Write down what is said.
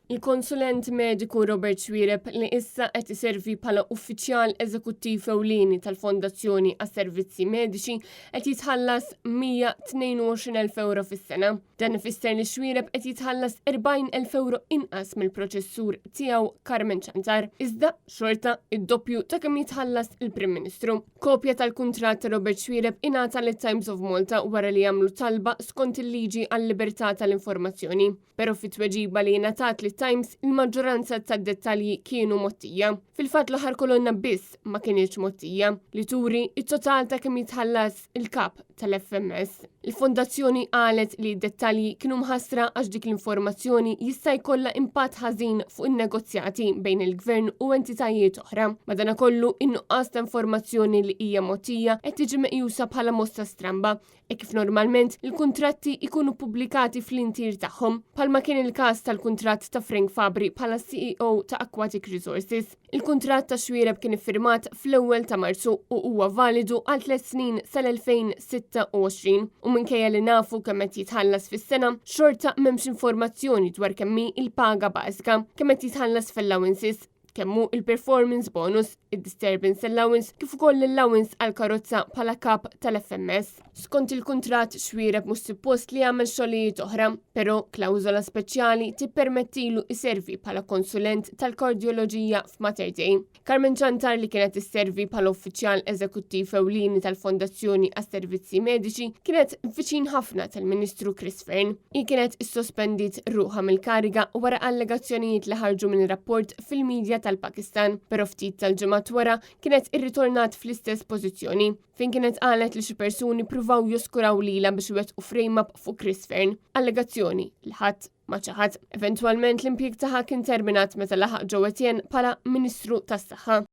Il-konsulent mediku Robert Xwiereb li issa qed iservi bħala uffiċjal eżekuttiv ewlieni tal-Fondazzjoni għas-Servizzi Mediċi qed jitħallas 122,000 euro fis-sena. Dan ifisser li Xwiereb qed jitħallas 40,000 euro inqas mill-proċessur tiegħu Carmen Chantar, iżda xorta id-doppju ta' kemm jitħallas il-Prim Ministru. Kopja tal-kuntratt ta' Robert Xwiereb ingħata lit-Times of Malta wara li jagħmlu talba skont il-liġi għall-libertà tal-informazzjoni, però fit-tweġiba li ngħatat lit-Times il-maġġoranza tad-dettalji kienu mottija. Fil-fatt l-aħħar kolonna biss ma kienx mottija li turi it-total ta' kemm jitħallas il-kap tal-FMS. Il-Fondazzjoni qalet li d-dettalji kienu mħassra għax dik l-informazzjoni jista' jkollha impatt ħażin fuq in-negozjati bejn il-Gvern u entitajiet oħra. Madankollu in-nuqqas ta' informazzjoni li hija mottija qed tiġi meqjusa bħala mosta stramba kif normalment il-kuntratti ikunu pubblikati fl-intir tagħhom, bħalma kien il-każ tal-kuntratt ta' Frank Fabri bħala CEO ta' Aquatic Resources. Il-kuntratt ta' Xwiereb kien iffirmat fl-ewwel ta' Marzu u huwa validu għal 3 snin sal-2026 u minkejja li nafu kemm qed jitħallas fis-sena, xorta m'hemmx informazzjoni dwar kemm il-paga bażika, kemm qed jitħallas fil-allowances, kemmu il-performance bonus, il-disturbance allowance, kif ukoll l-allowance għal karozza bħala kap tal-FMS. Skont il-kuntratt Xwiereb mhux suppost li jagħmel xogħlijiet oħra, però klawżola speċjali tippermettilu iservi bħala konsulent tal-kardjoloġija f'Mater Dei. Carmen Chantar li kienet isservi bħala uffiċjal eżekuttiv ewlieni tal-Fondazzjoni għas-Servizzi Mediċi kienet viċin ħafna tal-Ministru Chris Fearn. Hi kienet issospendit ruħha mill-kariga wara allegazzjonijiet li ħarġu minn rapport fil-medja tal-Pakistan, però ftit tal-ġimgħat wara kienet irritornat fl-istess pożizzjoni fejn kienet qalet li xi persuni pruvaw joskuraw lilha biex iwettqu frame-up fuq Chris Fearn, allegazzjoni li ħadd ma ċaħat. Eventwalment l-impjieg tagħha kien terminat meta laħaq Joe Etienne bħala Ministru tas-Saħħa.